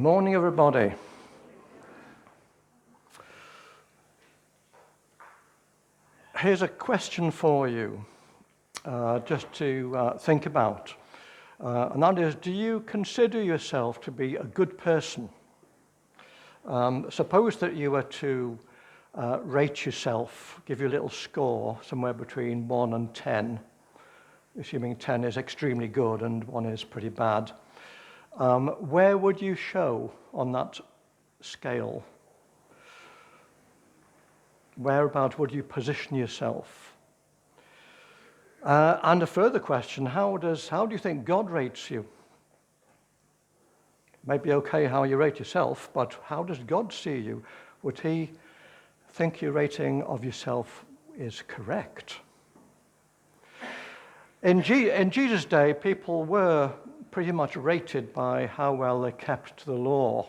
Morning, everybody. Here's a question for you, just to think about. And that is, do you consider yourself to be a good person? Suppose that you were to rate yourself, give you a little score, somewhere between 1 and 10, assuming 10 is extremely good and 1 is pretty bad. Where would you show on that scale? Whereabout would you position yourself? And a further question, how do you think God rates you? It might be okay how you rate yourself, but how does God see you? Would he think your rating of yourself is correct? In Jesus' day, people were pretty much rated by how well they kept the law.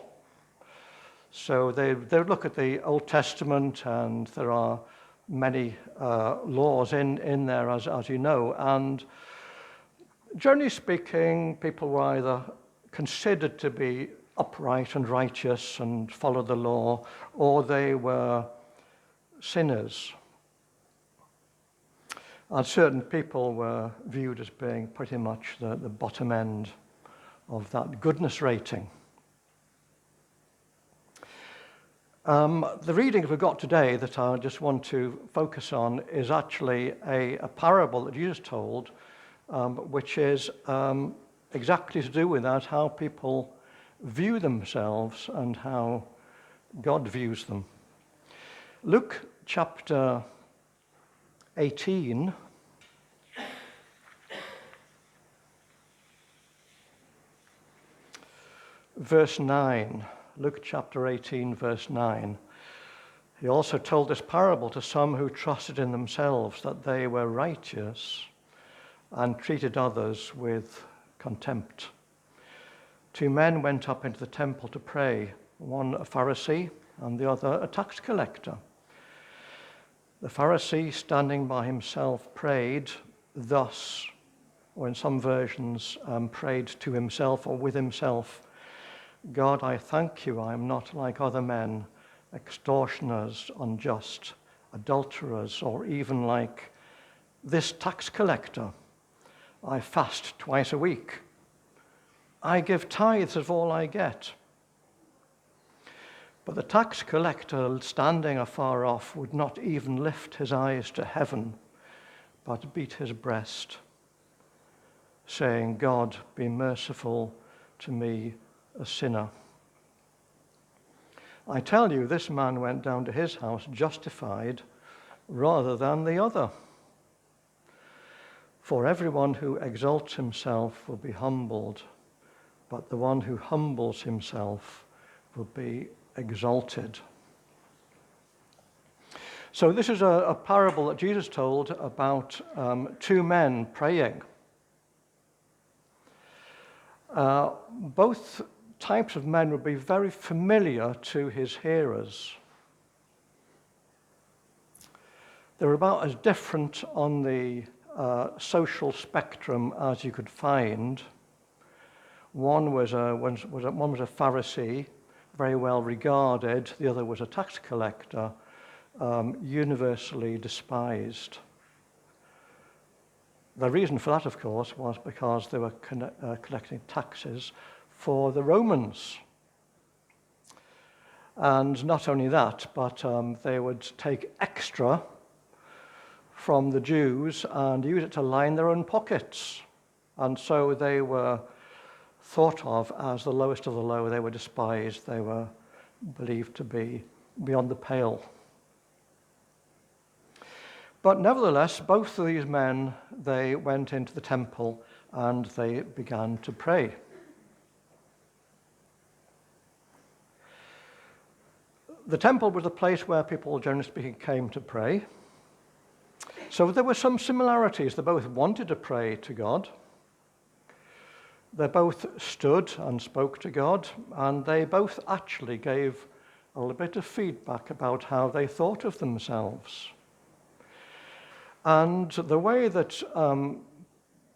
So they would look at the Old Testament, and there are many laws in there, as you know. And generally speaking, people were either considered to be upright and righteous and follow the law, or they were sinners. And certain people were viewed as being pretty much the bottom end of that goodness rating. The reading we've got today that I just want to focus on is actually a parable that Jesus told, which is exactly to do with that, how people view themselves and how God views them. Luke chapter 18, verse 9. Luke chapter 18, verse 9. He also told this parable to some who trusted in themselves that they were righteous and treated others with contempt. 2 men went up into the temple to pray, one a Pharisee and the other a tax collector. The Pharisee, standing by himself, prayed thus, or in some versions, prayed to himself or with himself, God, I thank you, I am not like other men, extortioners, unjust, adulterers, or even like this tax collector. I fast twice a week. I give tithes of all I get. But the tax collector, standing afar off, would not even lift his eyes to heaven, but beat his breast, saying, God, be merciful to me, a sinner. I tell you, this man went down to his house justified rather than the other. For everyone who exalts himself will be humbled, but the one who humbles himself will be exalted. So this is a parable that Jesus told about 2 men praying. Both types of men would be very familiar to his hearers. They were about as different on the social spectrum as you could find. One was a Pharisee, very well regarded. The other was a tax collector, universally despised. The reason for that, of course, was because they were collecting taxes for the Romans. And not only that, but they would take extra from the Jews and use it to line their own pockets. And so they were thought of as the lowest of the low. They were despised. They were believed to be beyond the pale. But nevertheless, both of these men, they went into the temple and they began to pray. The temple was the place where people, generally speaking, came to pray. So there were some similarities. They both wanted to pray to God. They both stood and spoke to God, and they both actually gave a little bit of feedback about how they thought of themselves. And the way that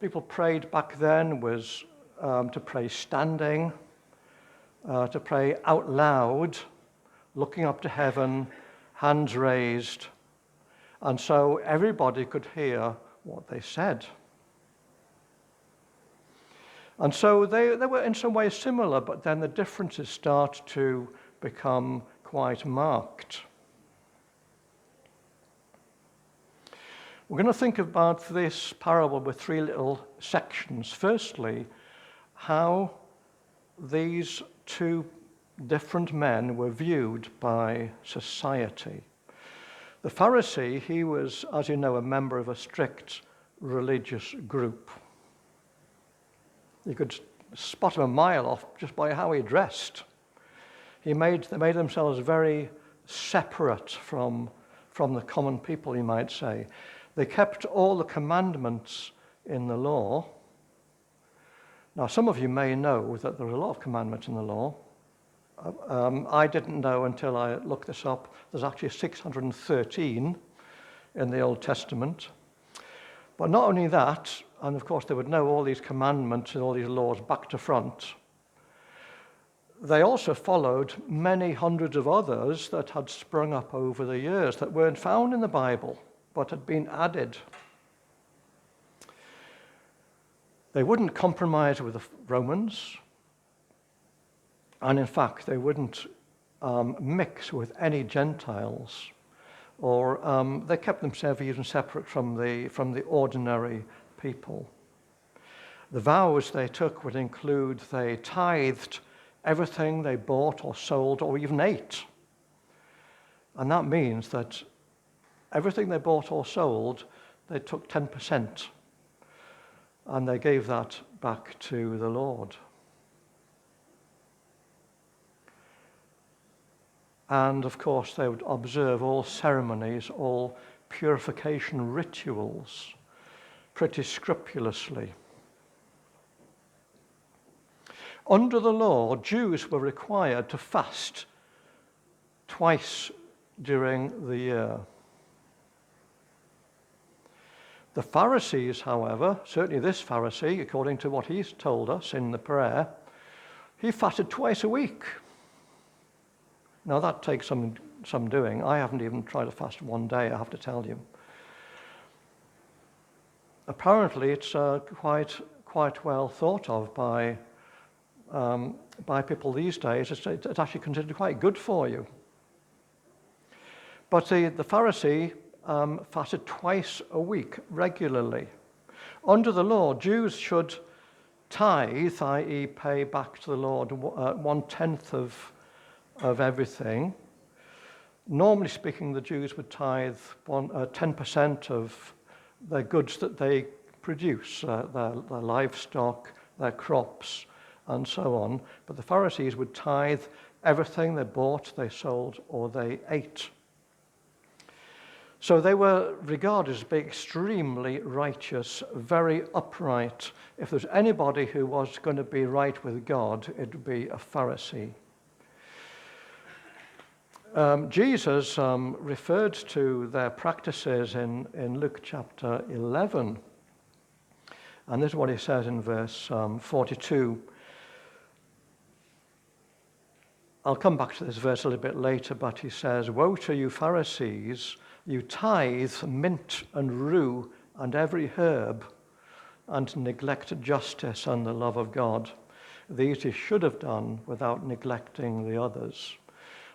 people prayed back then was to pray standing, to pray out loud, looking up to heaven, hands raised, and so everybody could hear what they said. And so they were in some ways similar, but then the differences start to become quite marked. We're going to think about this parable with three little sections. Firstly, how these two different men were viewed by society. The Pharisee, he was, as you know, a member of a strict religious group. You could spot him a mile off just by how he dressed. They made themselves very separate from the common people, you might say. They kept all the commandments in the law. Now, some of you may know that there are a lot of commandments in the law. I didn't know until I looked this up. There's actually 613 in the Old Testament. But not only that, and of course they would know all these commandments and all these laws back to front, they also followed many hundreds of others that had sprung up over the years that weren't found in the Bible, but had been added. They wouldn't compromise with the Romans, and in fact, they wouldn't mix with any Gentiles, or they kept themselves even separate from the ordinary people. The vows they took would include they tithed everything they bought or sold or even ate. And that means that everything they bought or sold, they took 10%, and they gave that back to the Lord. And of course, they would observe all ceremonies, all purification rituals, pretty scrupulously. Under the law, Jews were required to fast twice during the year. The Pharisees, however, certainly this Pharisee, according to what he's told us in the prayer, he fasted twice a week. Now that takes some doing. I haven't even tried to fast one day, I have to tell you. Apparently, it's quite well thought of by people these days. It's actually considered quite good for you. But the Pharisee fasted twice a week regularly. Under the law, Jews should tithe, i.e. pay back to the Lord 1/10 of everything. Normally speaking, the Jews would tithe 10% of their goods that they produce, their livestock, their crops, and so on. But the Pharisees would tithe everything they bought, they sold, or they ate. So they were regarded as being extremely righteous, very upright. If there's anybody who was going to be right with God, it would be a Pharisee. Jesus referred to their practices in Luke chapter 11. And this is what he says in verse 42. I'll come back to this verse a little bit later, but he says, "Woe to you, Pharisees! You tithe mint and rue and every herb, and neglect justice and the love of God. These you should have done without neglecting the others."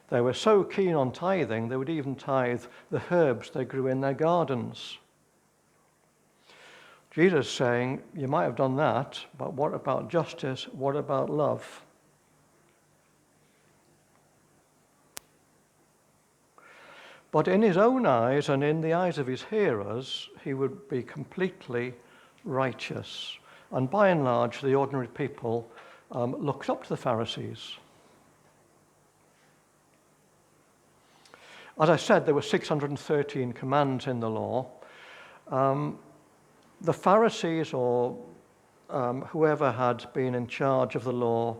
They were so keen on tithing, they would even tithe the herbs they grew in their gardens. Jesus is saying, you might have done that, but what about justice? What about love? But in his own eyes and in the eyes of his hearers, he would be completely righteous. And by and large, the ordinary people looked up to the Pharisees. As I said, there were 613 commands in the law. The Pharisees, or whoever had been in charge of the law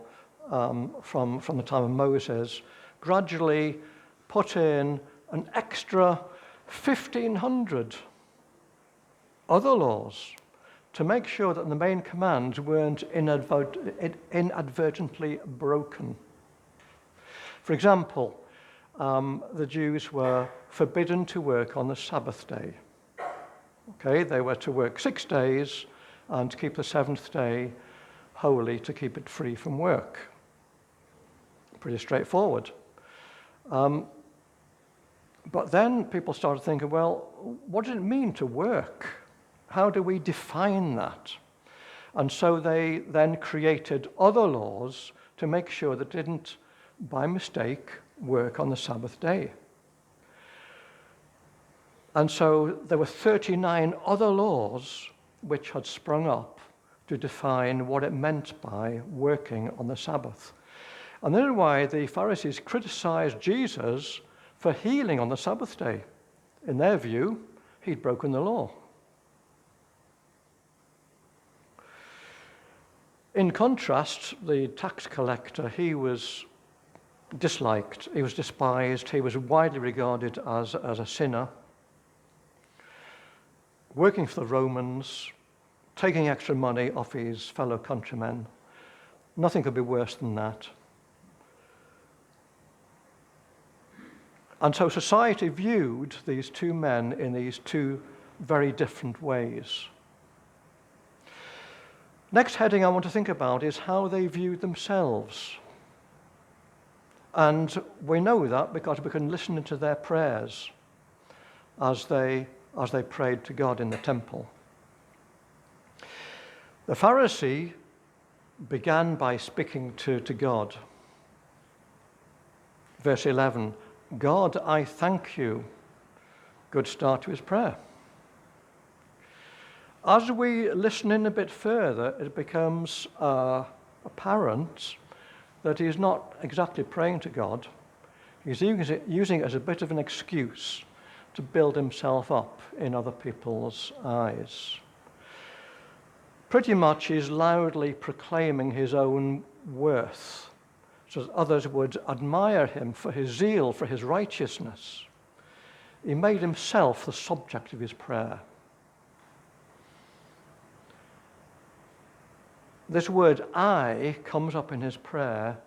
from the time of Moses, gradually put in an extra 1,500 other laws to make sure that the main commands weren't inadvertently broken. For example, the Jews were forbidden to work on the Sabbath day. Okay, they were to work 6 days and to keep the seventh day holy, to keep it free from work. Pretty straightforward. But then people started thinking, well, what does it mean to work? How do we define that? And so they then created other laws to make sure that didn't, by mistake, work on the Sabbath day. And so there were 39 other laws which had sprung up to define what it meant by working on the Sabbath. And this is why the Pharisees criticized Jesus for healing on the Sabbath day. In their view, he'd broken the law. In contrast, the tax collector, he was disliked, he was despised, he was widely regarded as a sinner, working for the Romans, taking extra money off his fellow countrymen. Nothing could be worse than that. And so society viewed these two men in these two very different ways. Next heading I want to think about is how they viewed themselves. And we know that because we can listen to their prayers as they prayed to God in the temple. The Pharisee began by speaking to God. Verse 11, God, I thank you. Good start to his prayer. As we listen in a bit further, it becomes apparent that he's not exactly praying to God. He's using it as a bit of an excuse to build himself up in other people's eyes. Pretty much he's loudly proclaiming his own worth, so that others would admire him for his zeal, for his righteousness. He made himself the subject of his prayer. This word I comes up in his prayer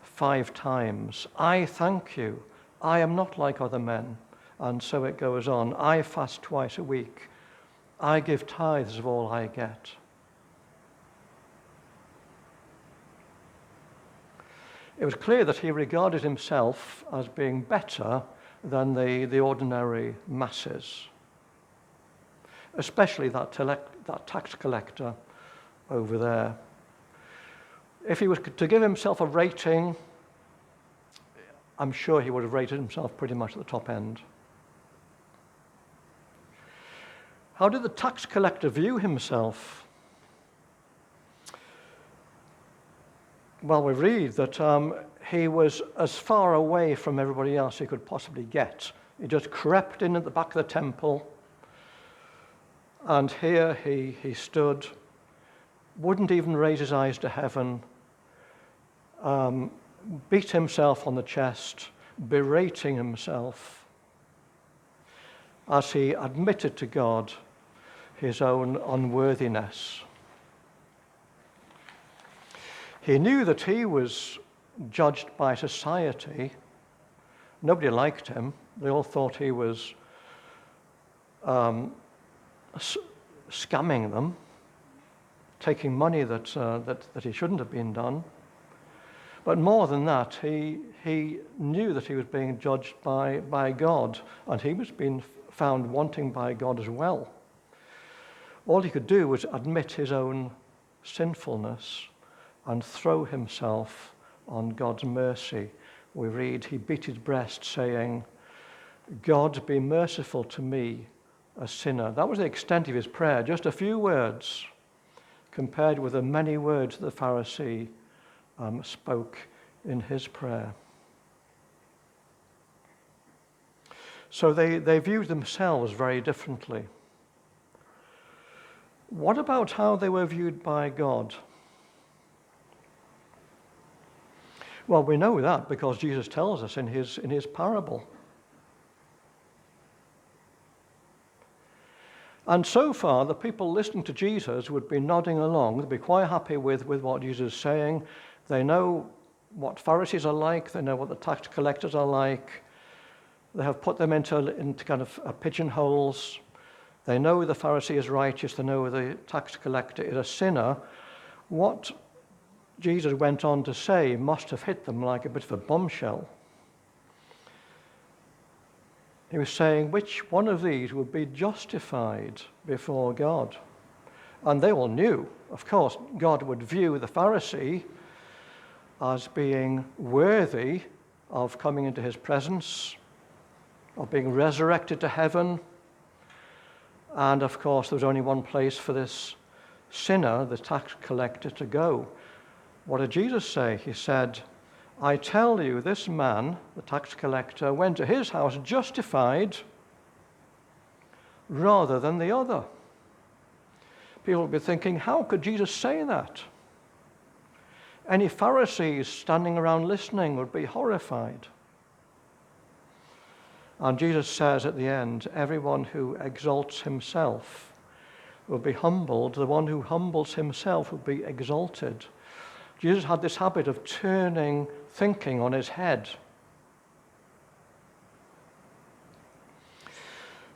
5 times. I thank you. I am not like other men. And so it goes on. I fast twice a week. I give tithes of all I get. It was clear that he regarded himself as being better than the ordinary masses, especially that tax collector over there. If he was to give himself a rating, I'm sure he would have rated himself pretty much at the top end. How did the tax collector view himself? Well, we read that he was as far away from everybody else he could possibly get. He just crept in at the back of the temple, and here he stood, wouldn't even raise his eyes to heaven, beat himself on the chest, berating himself as he admitted to God his own unworthiness. He knew that he was judged by society. Nobody liked him. They all thought he was scamming them, taking money that he shouldn't have been done. But more than that, he knew that he was being judged by God, and he was being found wanting by God as well. All he could do was admit his own sinfulness and throw himself on God's mercy. We read, he beat his breast, saying, God, be merciful to me, a sinner. That was the extent of his prayer, just a few words compared with the many words the Pharisee spoke in his prayer. So they viewed themselves very differently. What about how they were viewed by God? Well, we know that because Jesus tells us in his parable. And so far, the people listening to Jesus would be nodding along. They'd be quite happy with what Jesus is saying. They know what Pharisees are like. They know what the tax collectors are like. They have put them into kind of pigeonholes. They know the Pharisee is righteous. They know the tax collector is a sinner. What Jesus went on to say must have hit them like a bit of a bombshell. He was saying which one of these would be justified before God. And they all knew, of course, God would view the Pharisee as being worthy of coming into his presence, of being resurrected to heaven. And of course, there was only one place for this sinner, the tax collector, to go. What did Jesus say? He said, I tell you, this man, the tax collector, went to his house justified rather than the other. People will be thinking, how could Jesus say that? Any Pharisees standing around listening would be horrified. And Jesus says at the end, everyone who exalts himself will be humbled. The one who humbles himself will be exalted. Jesus had this habit of turning thinking on his head.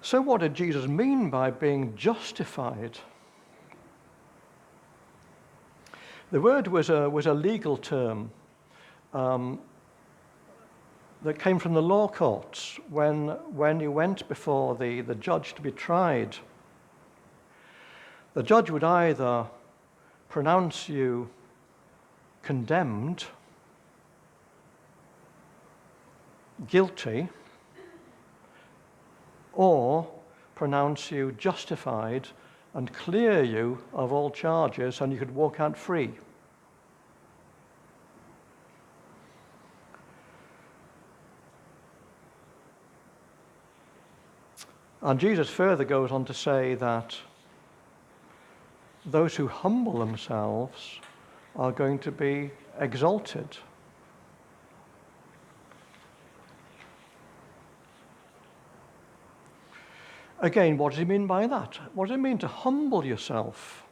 So what did Jesus mean by being justified? The word was a legal term that came from the law courts when you went before the judge to be tried. The judge would either pronounce you condemned, guilty, or pronounce you justified and clear you of all charges, and you could walk out free. And Jesus further goes on to say that those who humble themselves are going to be exalted. Again, what does he mean by that? What does it mean to humble yourself?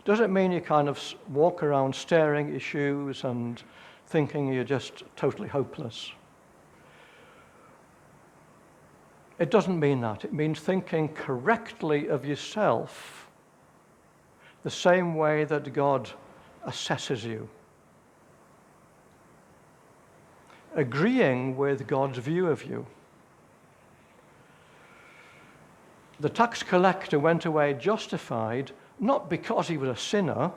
Does it mean you kind of walk around staring at your shoes and thinking you're just totally hopeless? It doesn't mean that. It means thinking correctly of yourself the same way that God assesses you. Agreeing with God's view of you. The tax collector went away justified, not because he was a sinner.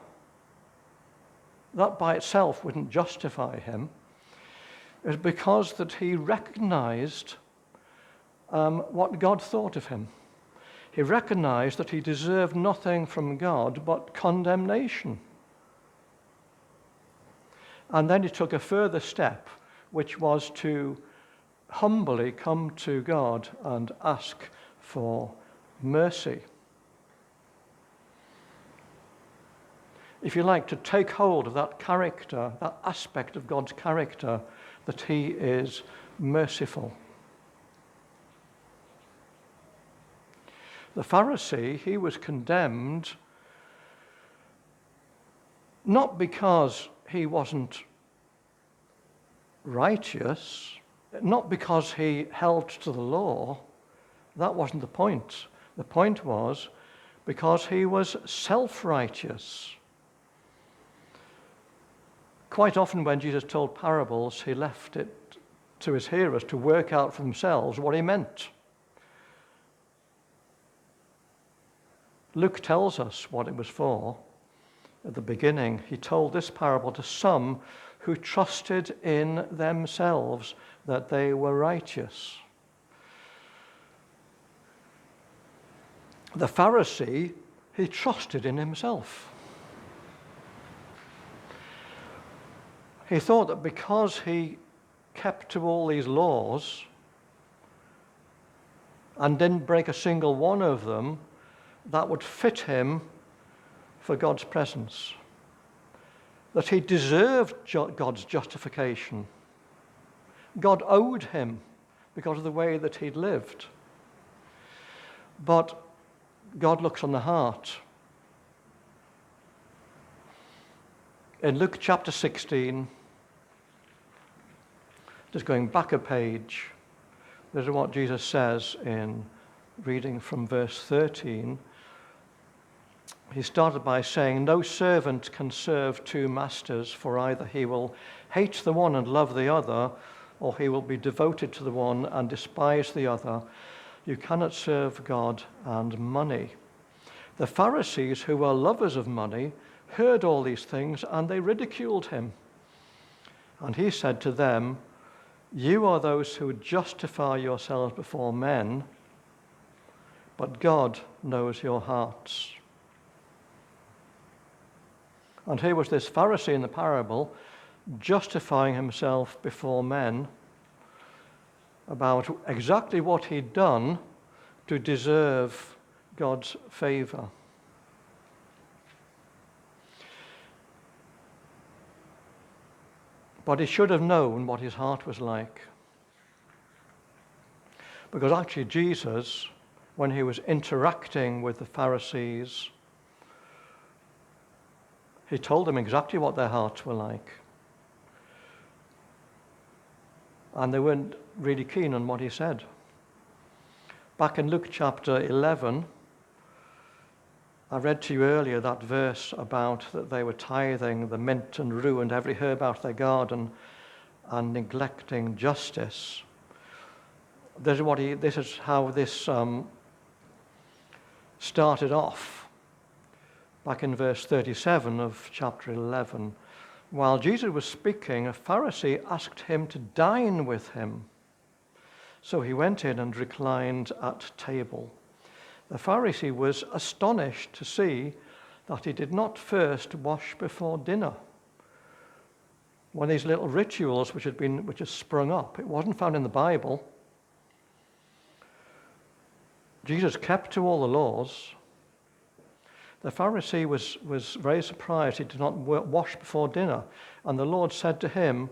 That by itself wouldn't justify him. It was because that he recognized what God thought of him. He recognized that he deserved nothing from God but condemnation. And then he took a further step, which was to humbly come to God and ask for mercy. If you like, to take hold of that character, that aspect of God's character, that he is merciful. The Pharisee, he was condemned not because he wasn't righteous, not because he held to the law. That wasn't the point. The point was because he was self-righteous. Quite often when Jesus told parables, he left it to his hearers to work out for themselves what he meant. Luke tells us what it was for. At the beginning, he told this parable to some who trusted in themselves that they were righteous. The Pharisee, he trusted in himself. He thought that because he kept to all these laws and didn't break a single one of them, that would fit him for God's presence. That he deserved God's justification. God owed him because of the way that he'd lived. But God looks on the heart. In Luke chapter 16, Just going back a page, this is what Jesus says in reading from verse 13. He started by saying, "No servant can serve two masters, for either he will hate the one and love the other, or he will be devoted to the one and despise the other. You cannot serve God and money." The Pharisees, who were lovers of money, heard all these things, and they ridiculed him. And he said to them, "You are those who justify yourselves before men, but God knows your hearts." And here was this Pharisee in the parable justifying himself before men about exactly what he'd done to deserve God's favor. But he should have known what his heart was like. Because actually Jesus, when he was interacting with the Pharisees, he told them exactly what their hearts were like. And they weren't really keen on what he said. Back in Luke chapter 11, I read to you earlier that verse about that they were tithing the mint and rue and every herb out of their garden and neglecting justice. This is how this started off. Back in verse 37 of chapter 11. While Jesus was speaking, a Pharisee asked him to dine with him. So he went in and reclined at table. The Pharisee was astonished to see that he did not first wash before dinner. One of these little rituals which had sprung up. It wasn't found in the Bible. Jesus kept to all the laws. The Pharisee was very surprised he did not wash before dinner. And the Lord said to him,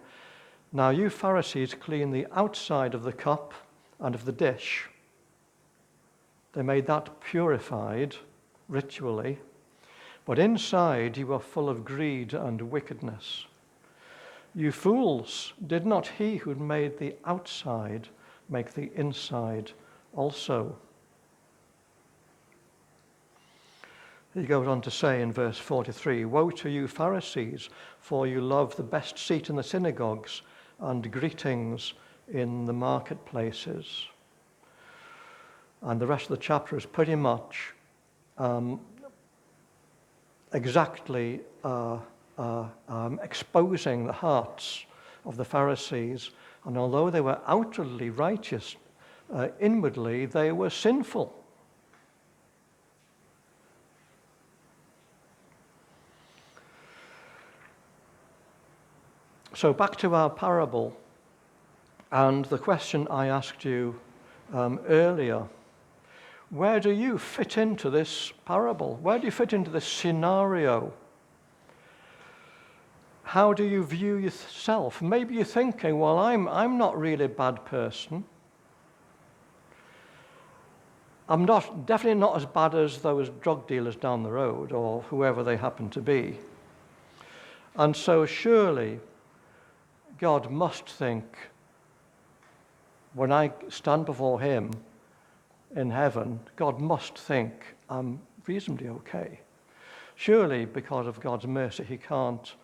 "Now you Pharisees clean the outside of the cup and of the dish." They made that purified ritually. But inside you are full of greed and wickedness. You fools, did not he who made the outside make the inside also? He goes on to say in verse 43, "Woe to you Pharisees, for you love the best seat in the synagogues and greetings in the marketplaces." And the rest of the chapter is pretty much exactly exposing the hearts of the Pharisees. And although they were outwardly righteous, inwardly they were sinful. So back to our parable and the question I asked you earlier. Where do you fit into this parable? Where do you fit into this scenario? How do you view yourself? Maybe you're thinking, well, I'm not really a bad person. I'm definitely not as bad as those drug dealers down the road or whoever they happen to be. And so surely God must think, when I stand before him in heaven, God must think I'm reasonably okay. Surely, because of God's mercy, he can't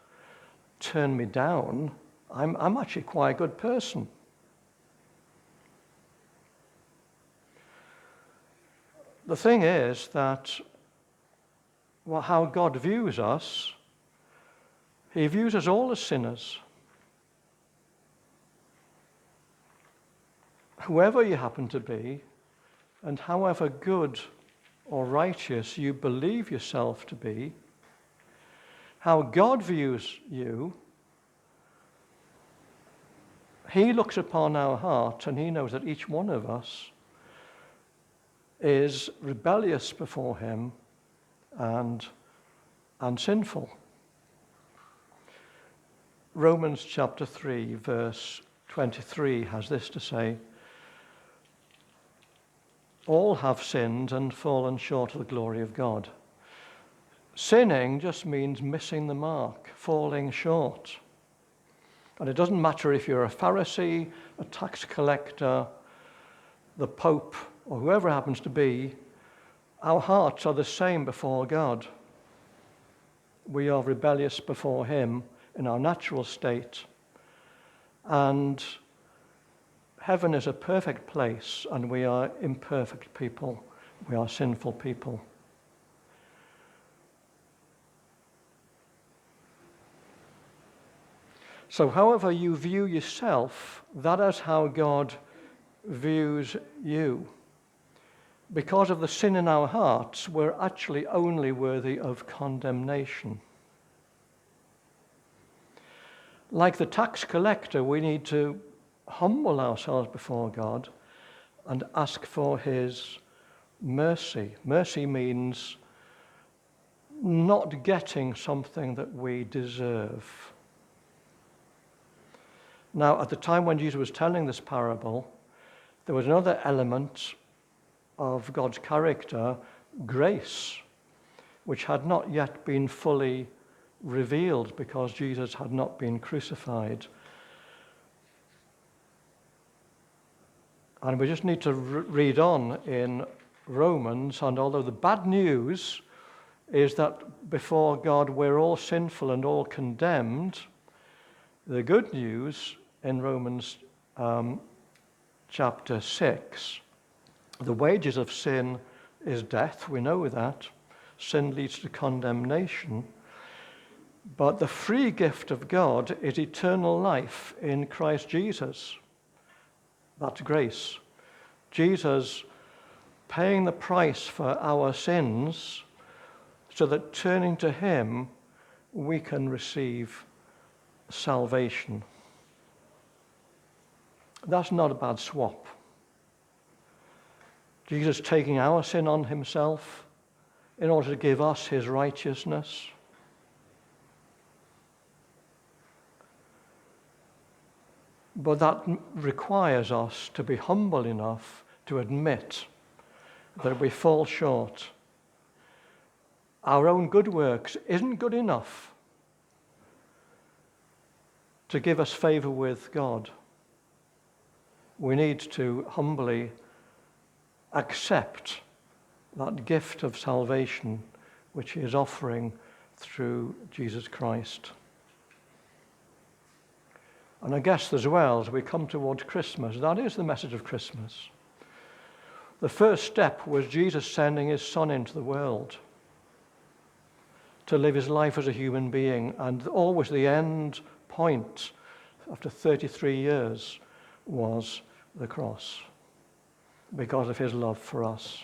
turn me down. I'm actually quite a good person. The thing is that how God views us, he views us all as sinners. Whoever you happen to be, and however good or righteous you believe yourself to be, how God views you, he looks upon our heart and he knows that each one of us is rebellious before him and sinful. Romans chapter 3, verse 23 has this to say, "All have sinned and fallen short of the glory of God." Sinning just means missing the mark, falling short. And it doesn't matter if you're a Pharisee, a tax collector, the Pope, or whoever it happens to be, our hearts are the same before God. We are rebellious before him in our natural state. And heaven is a perfect place, and we are imperfect people. We are sinful people. So however you view yourself, that is how God views you. Because of the sin in our hearts, we're actually only worthy of condemnation. Like the tax collector, we need to humble ourselves before God and ask for his mercy. Mercy means not getting something that we deserve. Now, at the time when Jesus was telling this parable, there was another element of God's character, grace, which had not yet been fully revealed because Jesus had not been crucified. And we just need to read on in Romans, and although the bad news is that before God we're all sinful and all condemned, the good news in Romans chapter 6, the wages of sin is death, we know that. Sin leads to condemnation. But the free gift of God is eternal life in Christ Jesus. That's grace. Jesus paying the price for our sins so that turning to him, we can receive salvation. That's not a bad swap. Jesus taking our sin on himself in order to give us his righteousness. But that requires us to be humble enough to admit that we fall short. Our own good works isn't good enough to give us favor with God. We need to humbly accept that gift of salvation which he is offering through Jesus Christ. And I guess as well, as we come towards Christmas, that is the message of Christmas. The first step was Jesus sending his Son into the world to live his life as a human being, and always the end point after 33 years was the cross because of his love for us.